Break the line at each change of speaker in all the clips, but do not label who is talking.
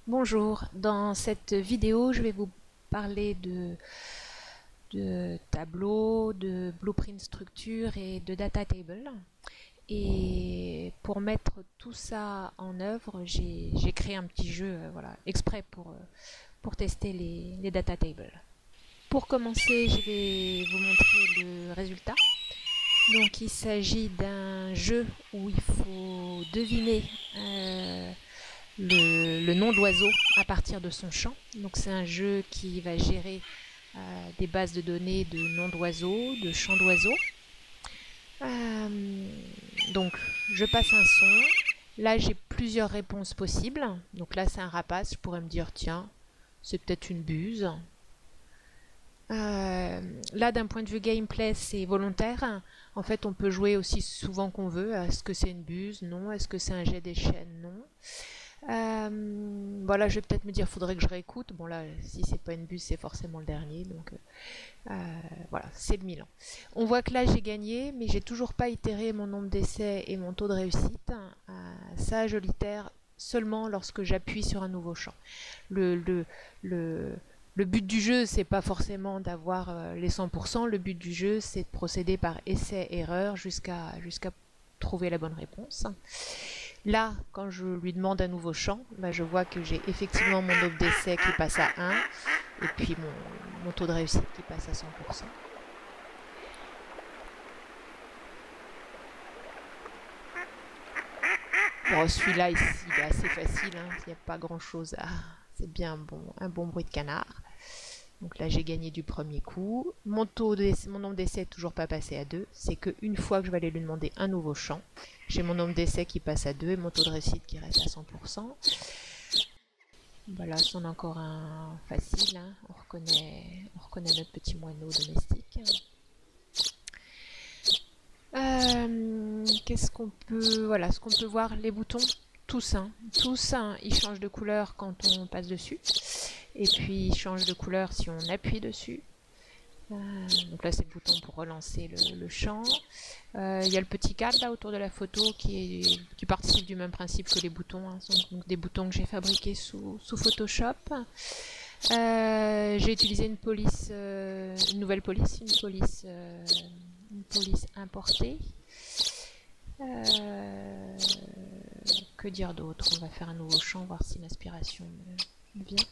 Bonjour, dans cette vidéo je vais vous parler de tableaux, de blueprint structure et de data table. Et pour mettre tout ça en œuvre, j'ai créé un petit jeu voilà, exprès pour tester les data tables. Pour commencer, je vais vous montrer le résultat. Donc il s'agit d'un jeu où il faut deviner le nom d'oiseau à partir de son champ. Donc c'est un jeu qui va gérer des bases de données de noms d'oiseaux, de champs d'oiseaux. Donc je passe un son. Là j'ai plusieurs réponses possibles. Donc là c'est un rapace. Je pourrais me dire tiens, c'est peut-être une buse. Là d'un point de vue gameplay c'est volontaire. En fait on peut jouer aussi souvent qu'on veut. Est-ce que c'est une buse? Non. Est-ce que c'est un jet d'échelle? Non. Voilà, je vais peut-être me dire, faudrait que je réécoute. Bon là, si c'est pas une buse, c'est forcément le dernier. Donc voilà, c'est le Milan. On voit que là j'ai gagné, mais j'ai toujours pas itéré mon nombre d'essais et mon taux de réussite. Ça, je l'itère seulement lorsque j'appuie sur un nouveau champ. Le, le, le, le but du jeu, c'est pas forcément d'avoir les 100%. Le but du jeu, c'est de procéder par essai-erreur jusqu'à trouver la bonne réponse. Là, quand je lui demande un nouveau champ, bah, je vois que j'ai effectivement mon nombre d'essais qui passe à 1 et puis mon taux de réussite qui passe à 100%. Bon, celui-là ici, il est assez facile, hein. Il n'y a pas grand-chose à... C'est bien un bon bruit de canard. Donc là, j'ai gagné du premier coup. Mon nombre d'essais n'est toujours pas passé à 2. C'est qu'une fois que je vais aller lui demander un nouveau champ, j'ai mon nombre d'essais qui passe à 2 et mon taux de réussite qui reste à 100%. Voilà, c'en est encore un facile. Hein. On reconnaît notre petit moineau domestique. Qu'est-ce qu'on peut... Voilà, ce qu'on peut voir, les boutons, tous, ils changent de couleur quand on passe dessus. Et puis ils changent de couleur si on appuie dessus. Donc là, c'est le bouton pour relancer le champ. Il y a le petit cadre là autour de la photo qui participe du même principe que les boutons. Hein. Ce sont donc des boutons que j'ai fabriqués sous Photoshop. J'ai utilisé une nouvelle police, une police importée. Que dire d'autre? On va faire un nouveau champ, voir si l'inspiration me vient.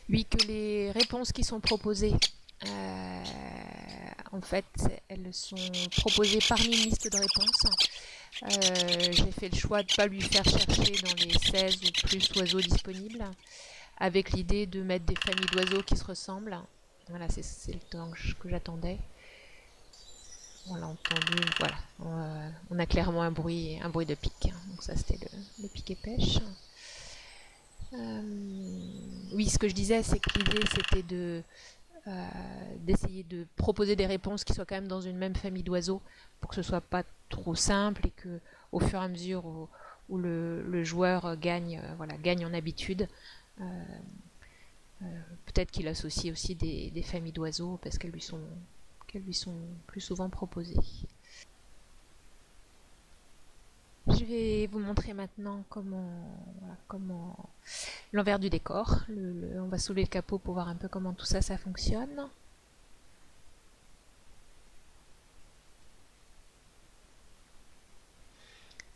Oui, que les réponses qui sont proposées, en fait, elles sont proposées parmi une liste de réponses. J'ai fait le choix de ne pas lui faire chercher dans les 16 ou plus oiseaux disponibles, avec l'idée de mettre des familles d'oiseaux qui se ressemblent. Voilà, c'est le temps que j'attendais. On l'a entendu, voilà. On a clairement un bruit de pic. Donc ça, c'était le piquet pêche. Oui, ce que je disais, c'est que l'idée, c'était d'essayer de proposer des réponses qui soient quand même dans une même famille d'oiseaux pour que ce soit pas trop simple et que au fur et à mesure où le joueur gagne en habitude, peut-être qu'il associe aussi des familles d'oiseaux parce qu'elles lui sont plus souvent proposées. Je vais vous montrer maintenant comment l'envers du décor. On va soulever le capot pour voir un peu comment tout ça fonctionne.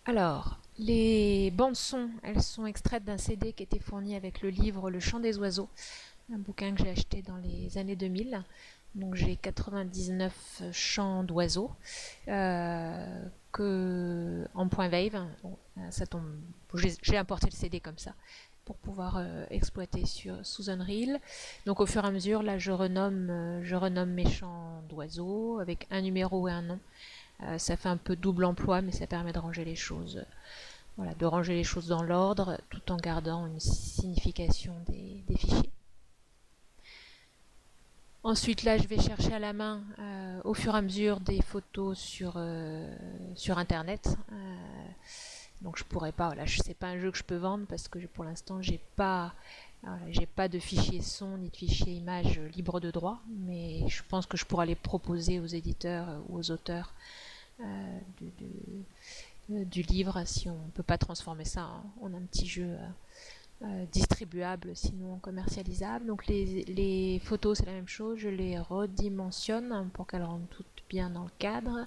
Alors, les bandes son, elles sont extraites d'un CD qui était fourni avec le livre Le Chant des oiseaux, un bouquin que j'ai acheté dans les années 2000. Donc j'ai 99 chants d'oiseaux en point wave. Bon, ça tombe. J'ai importé le CD comme ça pour pouvoir exploiter sous Unreal. Donc au fur et à mesure, là je renomme mes chants d'oiseaux avec un numéro et un nom. Ça fait un peu double emploi, mais ça permet de ranger les choses. Voilà, de ranger les choses dans l'ordre tout en gardant une signification des fichiers. Ensuite, là, je vais chercher à la main au fur et à mesure des photos sur Internet. Donc, je pourrais pas. Voilà, c'est pas un jeu que je peux vendre parce que pour l'instant, j'ai pas J'ai pas de fichier son ni de fichier image libre de droit, mais je pense que je pourrais les proposer aux éditeurs ou aux auteurs du livre si on ne peut pas transformer ça en un petit jeu distribuable, sinon commercialisable. Donc les photos, c'est la même chose, je les redimensionne pour qu'elles rentrent toutes bien dans le cadre.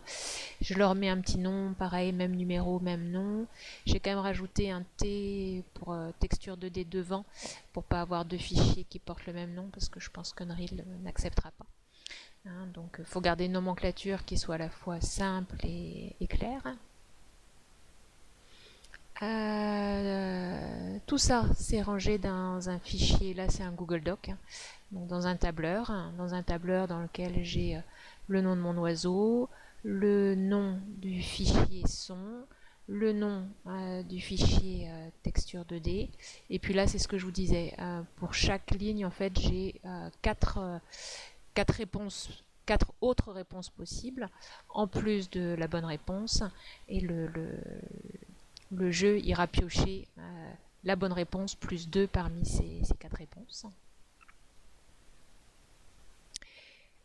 Je leur mets un petit nom, pareil, même numéro, même nom. J'ai quand même rajouté un T pour texture 2D devant, pour pas avoir deux fichiers qui portent le même nom, parce que je pense qu'Unreal n'acceptera pas. Donc il faut garder une nomenclature qui soit à la fois simple et claire. Tout ça, c'est rangé dans un fichier, là c'est un Google Doc, donc dans un tableur dans lequel j'ai le nom de mon oiseau, le nom du fichier son, le nom du fichier texture 2D, et puis là c'est ce que je vous disais, pour chaque ligne en fait j'ai quatre autres réponses possibles, en plus de la bonne réponse, et le jeu ira piocher la bonne réponse plus 2 parmi ces 4 réponses.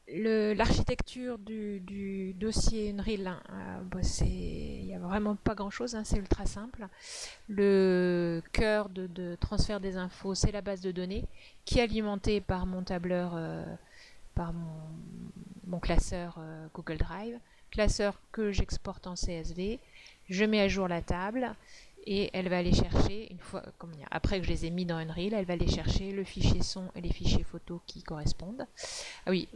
L'architecture du dossier Unreal, il n'y a vraiment pas grand chose, c'est ultra simple. Le cœur de transfert des infos, c'est la base de données qui est alimentée par mon tableur, par mon classeur Google Drive, classeur que j'exporte en CSV. Je mets à jour la table et elle va aller chercher, après que je les ai mis dans Unreal, elle va aller chercher le fichier son et les fichiers photos qui correspondent. Ah oui,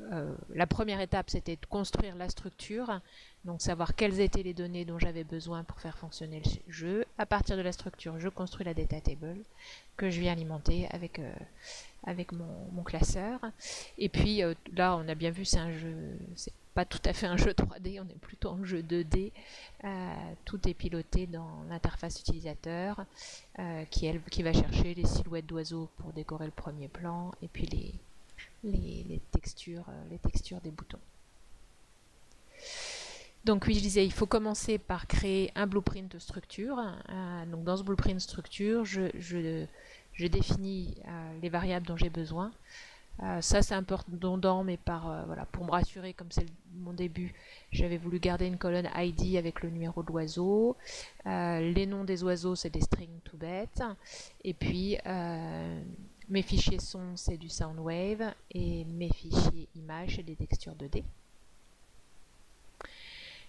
la première étape c'était de construire la structure, donc savoir quelles étaient les données dont j'avais besoin pour faire fonctionner le jeu. À partir de la structure, je construis la data table que je viens alimenter avec mon classeur. Et puis là, on a bien vu, c'est un jeu, c'est pas tout à fait un jeu 3D, on est plutôt en jeu 2D. Tout est piloté dans l'interface utilisateur qui va chercher les silhouettes d'oiseaux pour décorer le premier plan et puis les textures des boutons. Donc oui, je disais, il faut commencer par créer un blueprint structure. Donc dans ce blueprint structure, je définis les variables dont j'ai besoin. Ça c'est un peu redondant, mais voilà, pour me rassurer, comme c'est mon début, j'avais voulu garder une colonne ID avec le numéro de l'oiseau. Les noms des oiseaux, c'est des strings tout bêtes. Et puis mes fichiers son, c'est du Soundwave, et mes fichiers images, c'est des textures 2D.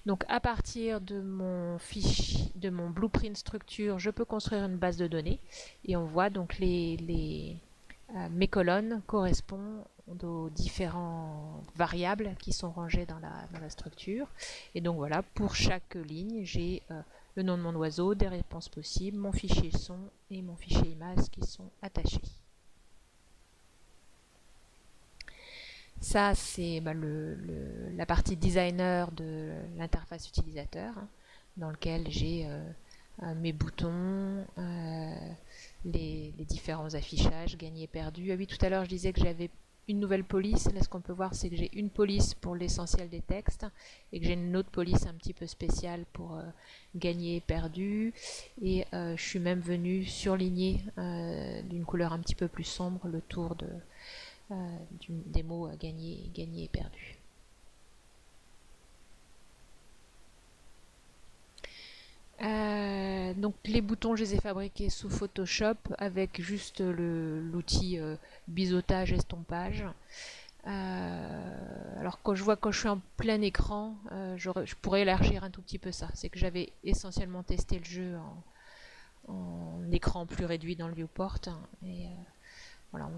Donc à partir de mon blueprint structure, je peux construire une base de données, et on voit donc mes colonnes correspondent aux différentes variables qui sont rangées dans la structure. Et donc voilà, pour chaque ligne, j'ai le nom de mon oiseau, des réponses possibles, mon fichier son et mon fichier image qui sont attachés. Ça, c'est la partie designer de l'interface utilisateur, dans lequel j'ai mes boutons, les différents affichages, gagné, perdu. Ah oui, tout à l'heure, je disais que j'avais une nouvelle police. Là, ce qu'on peut voir, c'est que j'ai une police pour l'essentiel des textes et que j'ai une autre police un petit peu spéciale pour gagné, perdu. Et je suis même venue surligner d'une couleur un petit peu plus sombre le tour des mots gagné et perdu. Donc les boutons, je les ai fabriqués sous Photoshop avec juste l'outil biseautage, estompage. Alors quand je suis en plein écran, je pourrais élargir un tout petit peu ça. C'est que j'avais essentiellement testé le jeu en écran plus réduit dans le viewport. Et voilà,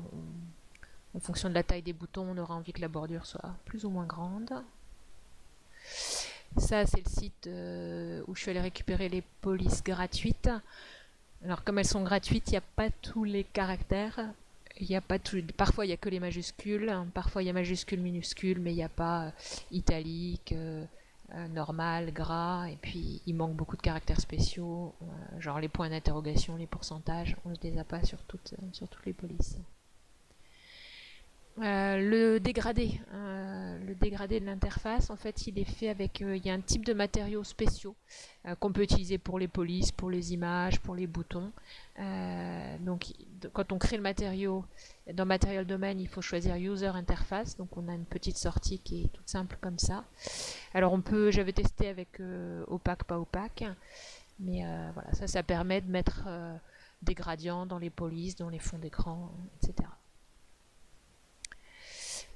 en fonction de la taille des boutons, on aura envie que la bordure soit plus ou moins grande. Ça, c'est le site où je suis allée récupérer les polices gratuites. Alors, comme elles sont gratuites, il n'y a pas tous les caractères. Parfois, il n'y a que les majuscules. Parfois, il y a majuscules, minuscules, mais il n'y a pas italique, normal, gras. Et puis, il manque beaucoup de caractères spéciaux, genre les points d'interrogation, les pourcentages. On ne les a pas sur toutes les polices. Le dégradé de l'interface, en fait, il est fait avec, il y a un type de matériaux spéciaux qu'on peut utiliser pour les polices, pour les images, pour les boutons. Donc, quand on crée le matériau, dans Material Domain, il faut choisir User Interface. Donc on a une petite sortie qui est toute simple comme ça. Alors j'avais testé avec opaque, pas opaque. Mais voilà, ça permet de mettre des gradients dans les polices, dans les fonds d'écran, etc.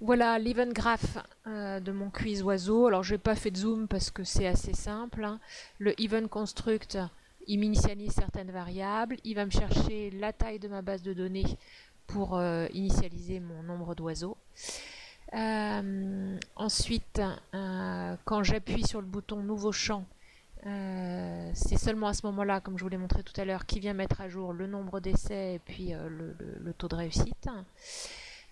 Voilà l'event graph de mon quiz oiseau. Alors je n'ai pas fait de zoom parce que c'est assez simple, hein. Le event construct, il m'initialise certaines variables. Il va me chercher la taille de ma base de données pour initialiser mon nombre d'oiseaux. Ensuite, quand j'appuie sur le bouton nouveau champ, c'est seulement à ce moment-là, comme je vous l'ai montré tout à l'heure, qu'il vient mettre à jour le nombre d'essais et puis le taux de réussite.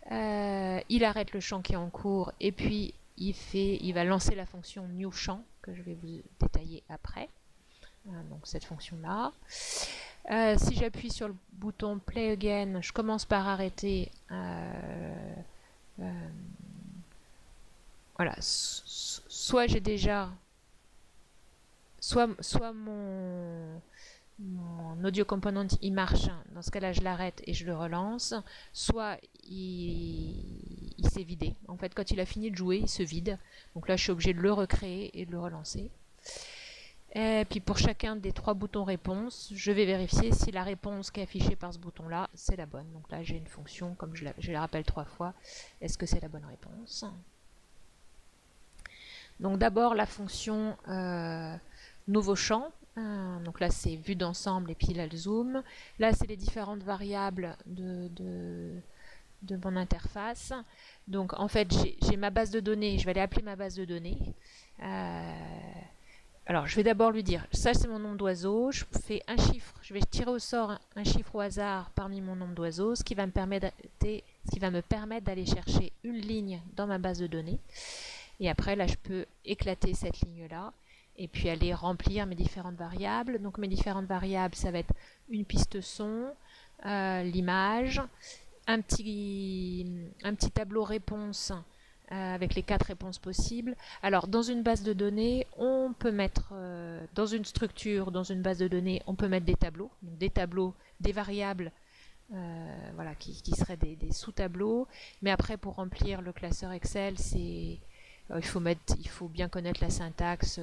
Il arrête le champ qui est en cours et puis il va lancer la fonction new champ que je vais vous détailler après. Donc cette fonction-là. Si j'appuie sur le bouton play again, je commence par arrêter. Voilà, soit j'ai déjà, soit mon audio component il marche, dans ce cas-là je l'arrête et je le relance, soit il s'est vidé. En fait, quand il a fini de jouer, il se vide. Donc là, je suis obligée de le recréer et de le relancer. Et puis pour chacun des 3 boutons réponse, je vais vérifier si la réponse qui est affichée par ce bouton-là, c'est la bonne. Donc là, j'ai une fonction, comme je la rappelle 3 fois, est-ce que c'est la bonne réponse? Donc d'abord la fonction nouveau champ. Donc là c'est vue d'ensemble et puis là le zoom. Là c'est les différentes variables de mon interface. Donc en fait j'ai ma base de données, je vais aller appeler ma base de données. Alors je vais d'abord lui dire, ça c'est mon nombre d'oiseaux, je fais un chiffre, je vais tirer au sort un chiffre au hasard parmi mon nombre d'oiseaux, ce qui va me permettre d'aller chercher une ligne dans ma base de données. Et après là je peux éclater cette ligne là et puis aller remplir mes différentes variables. Donc mes différentes variables, ça va être une piste son, l'image, un petit tableau réponse avec les 4 réponses possibles. Alors dans une base de données, on peut mettre, dans une structure, dans une base de données, on peut mettre des tableaux, donc des tableaux, des variables, voilà, qui seraient des sous-tableaux. Mais après, pour remplir le classeur Excel, il faut bien connaître la syntaxe,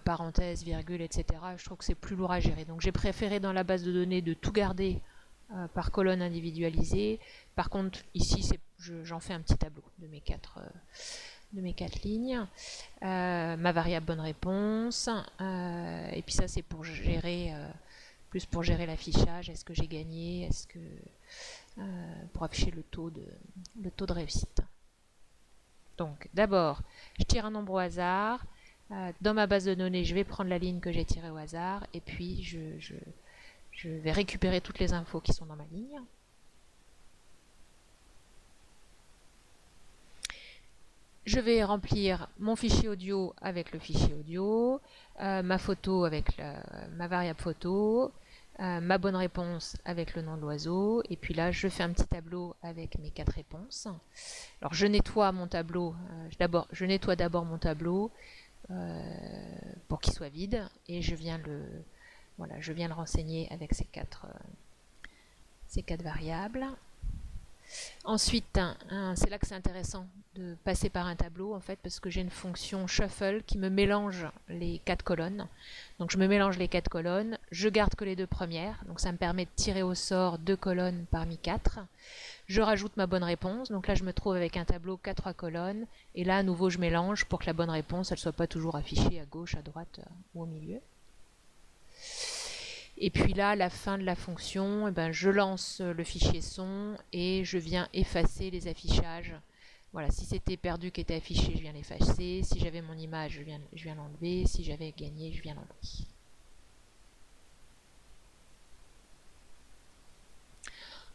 parenthèse, virgule, etc. Je trouve que c'est plus lourd à gérer. Donc j'ai préféré dans la base de données de tout garder par colonne individualisée. Par contre, ici, j'en fais un petit tableau de mes 4 lignes. Ma variable bonne réponse. Et puis ça, c'est pour gérer, plus pour gérer l'affichage. Est-ce que j'ai gagné? Pour afficher le taux de réussite. Donc d'abord, je tire un nombre au hasard. Dans ma base de données, je vais prendre la ligne que j'ai tirée au hasard et puis je vais récupérer toutes les infos qui sont dans ma ligne. Je vais remplir mon fichier audio avec le fichier audio, ma photo avec ma variable photo, ma bonne réponse avec le nom de l'oiseau, et puis là je fais un petit tableau avec mes 4 réponses. Alors je nettoie mon tableau, je nettoie d'abord mon tableau pour qu'il soit vide, et je viens le renseigner avec ces 4 variables. Ensuite, c'est là que c'est intéressant de passer par un tableau, en fait, parce que j'ai une fonction shuffle qui me mélange les 4 colonnes. Donc je me mélange les 4 colonnes, je garde que les 2 premières, donc ça me permet de tirer au sort 2 colonnes parmi 4. Je rajoute ma bonne réponse, donc là je me trouve avec un tableau 4 colonnes, et là à nouveau je mélange pour que la bonne réponse elle soit pas toujours affichée à gauche, à droite ou au milieu. Et puis là, à la fin de la fonction, je lance le fichier son et je viens effacer les affichages. Voilà, si c'était perdu qui était affiché, je viens l'effacer. Si j'avais mon image, je viens l'enlever. Si j'avais gagné, je viens l'enlever.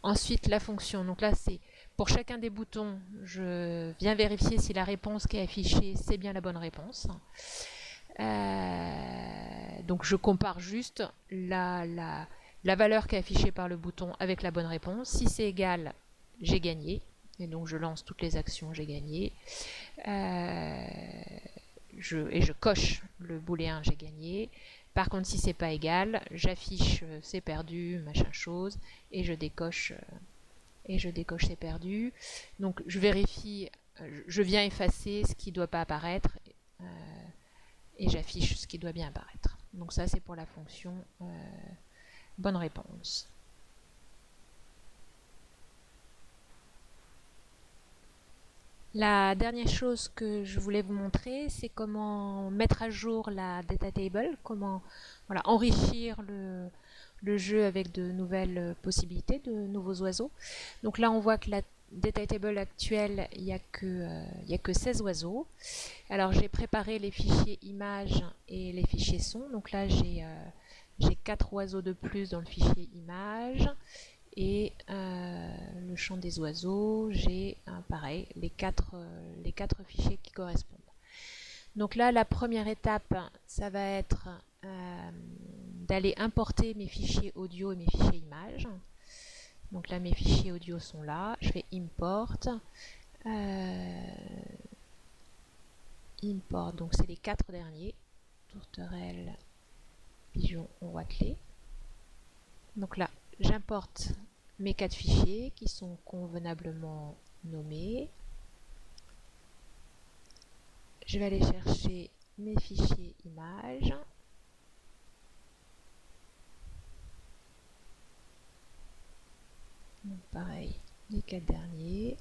Ensuite, la fonction. Donc là, c'est pour chacun des boutons, je viens vérifier si la réponse qui est affichée, c'est bien la bonne réponse. Donc je compare juste la valeur qui est affichée par le bouton avec la bonne réponse. Si c'est égal, j'ai gagné. Et donc je lance toutes les actions, j'ai gagné. Et je coche le booléen, j'ai gagné. Par contre, si c'est pas égal, j'affiche c'est perdu, machin chose, et je décoche c'est perdu. Donc je vérifie, je viens effacer ce qui ne doit pas apparaître et j'affiche ce qui doit bien apparaître. Donc ça c'est pour la fonction bonne réponse. La dernière chose que je voulais vous montrer, c'est comment mettre à jour la data table, comment enrichir le jeu avec de nouvelles possibilités, de nouveaux oiseaux. Donc là, on voit que la data table actuelle, il n'y a que 16 oiseaux. Alors j'ai préparé les fichiers images et les fichiers son. Donc là, j'ai 4 oiseaux de plus dans le fichier images. Et le chant des oiseaux, j'ai pareil, les quatre fichiers qui correspondent. Donc là, la première étape, ça va être d'aller importer mes fichiers audio et mes fichiers images. Donc là, mes fichiers audio sont là. Je fais import. Import, donc c'est les 4 derniers. Tourterelle, pigeon, roitelet. Donc là, j'importe mes 4 fichiers qui sont convenablement nommés. Je vais aller chercher mes fichiers images. Donc pareil, les 4 derniers.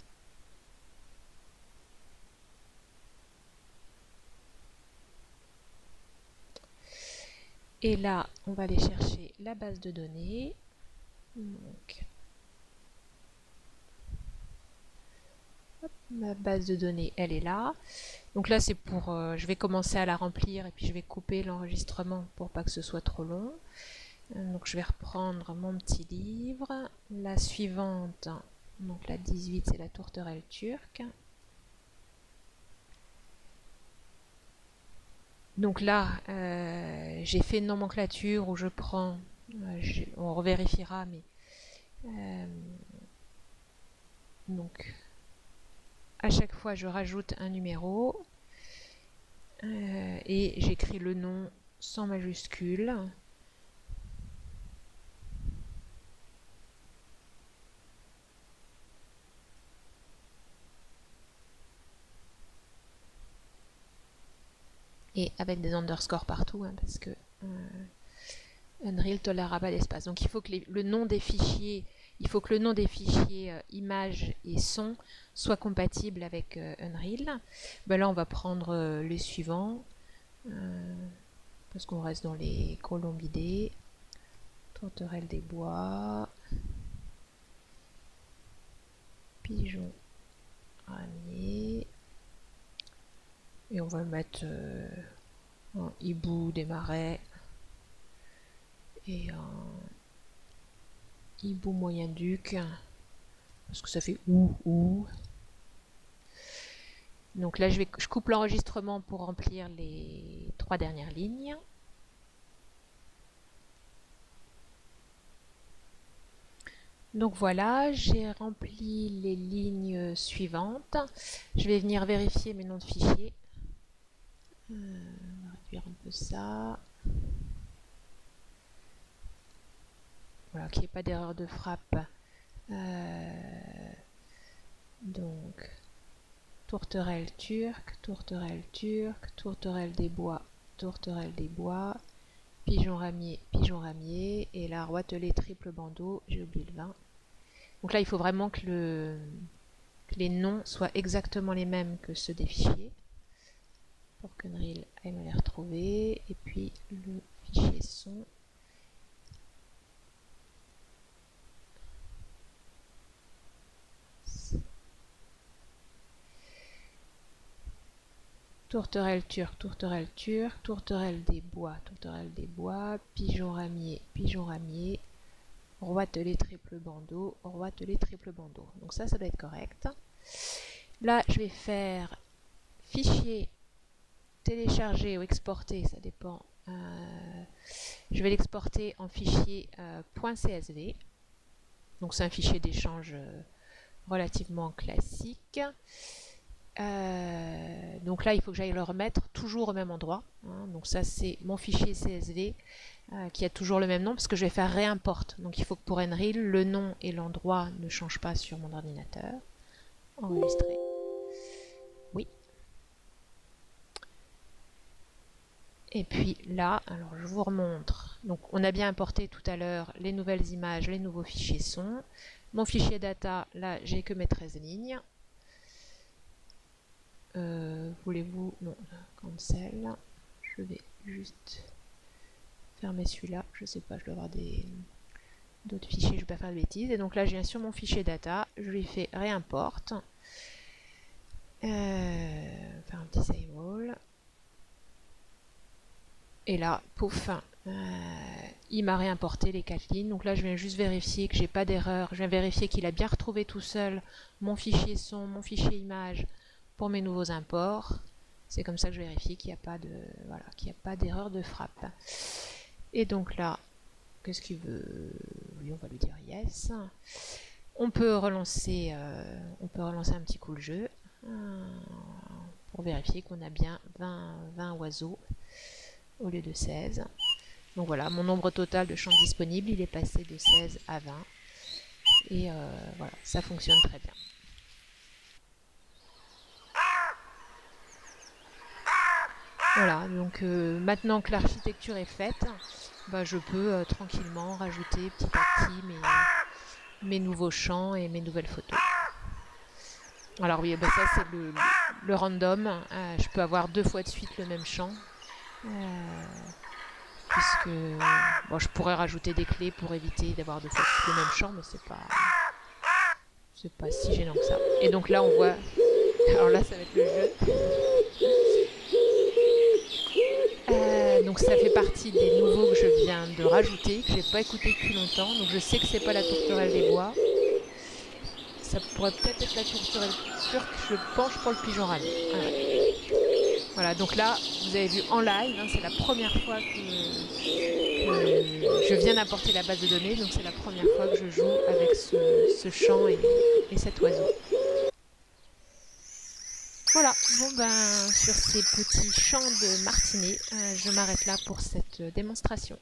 Et là, on va aller chercher la base de données. Donc, hop, ma base de données, elle est là. Donc là, c'est pour, je vais commencer à la remplir et puis je vais couper l'enregistrement pour pas que ce soit trop long. Donc je vais reprendre mon petit livre. La suivante, donc la 18, c'est la tourterelle turque. Donc là, j'ai fait une nomenclature où je prends, on revérifiera, mais donc à chaque fois je rajoute un numéro et j'écris le nom sans majuscule. Et avec des underscores partout, hein, parce que Unreal ne tolérera pas d'espace. Donc il faut que le nom des fichiers, images et son soit compatible avec Unreal. Ben là, on va prendre les suivants, parce qu'on reste dans les colombidés. Tourterelle des bois, pigeon ramier, et on va le mettre en hibou des marais et en hibou moyen duc, parce que ça fait ou. Donc là, je coupe l'enregistrement pour remplir les 3 dernières lignes. Donc voilà, j'ai rempli les lignes suivantes. Je vais venir vérifier mes noms de fichiers. On va réduire un peu ça. Voilà, qu'il n'y ait pas d'erreur de frappe. Donc, tourterelle turque, tourterelle turque, tourterelle des bois, pigeon ramier, et la roitelet triple bandeau, j'ai oublié le 20. Donc là, il faut vraiment que les noms soient exactement les mêmes que ceux des fichiers, pour qu'Unreal aille me les retrouver. Et puis le fichier son. Tourterelle turque, tourterelle des bois, pigeon ramier, roitelet triple bandeau. Donc ça doit être correct. Là, je vais faire fichier télécharger ou exporter, ça dépend. Je vais l'exporter en fichier .csv. Donc c'est un fichier d'échange relativement classique. Donc là, il faut que j'aille le remettre toujours au même endroit. Hein. Donc ça, c'est mon fichier CSV qui a toujours le même nom parce que je vais faire réimport. Donc il faut que pour Enril, le nom et l'endroit ne changent pas sur mon ordinateur. Enregistrer. Oui. Et puis là, alors je vous remontre. Donc on a bien importé tout à l'heure les nouvelles images, les nouveaux fichiers son. Mon fichier data, là, j'ai que mes 13 lignes. Voulez-vous... Non, cancel. Je vais juste fermer celui-là. Je sais pas, je dois avoir d'autres fichiers, je ne vais pas faire de bêtises. Et donc là, je viens sur mon fichier data, je lui fais réimport. Faire un petit save all. Et là, pouf, il m'a réimporté les 4 lignes. Donc là, je viens juste vérifier que j'ai pas d'erreur. Je viens vérifier qu'il a bien retrouvé tout seul mon fichier son, mon fichier image pour mes nouveaux imports. C'est comme ça que je vérifie qu'il n'y a pas de, voilà, qu'il n'y a pas d'erreur de frappe. Et donc là, qu'est-ce qu'il veut? Oui, on va lui dire yes. On peut relancer un petit coup le jeu pour vérifier qu'on a bien 20 oiseaux au lieu de 16. Donc voilà, mon nombre total de champs disponibles, il est passé de 16 à 20. Et voilà, ça fonctionne très bien. Voilà, donc maintenant que l'architecture est faite, bah, je peux tranquillement rajouter petit à petit mes nouveaux champs et mes nouvelles photos. Alors oui, bah ça c'est le random. Je peux avoir 2 fois de suite le même champ. Puisque bon, je pourrais rajouter des clés pour éviter d'avoir 2 fois de suite le même champ, mais c'est pas si gênant que ça. Et donc là on voit, alors là ça va être le jeu. Donc ça fait partie des nouveaux que je viens de rajouter, que j'ai pas écouté depuis longtemps. Donc je sais que c'est pas la tourterelle des bois. Ça pourrait peut-être être la tourterelle turque, je penche pour le pigeon rami. Voilà, donc là, vous avez vu en live, hein, c'est la première fois que je viens d'apporter la base de données, donc c'est la première fois que je joue avec ce chant et cet oiseau. Voilà, bon ben sur ces petits chants de martinet, je m'arrête là pour cette démonstration.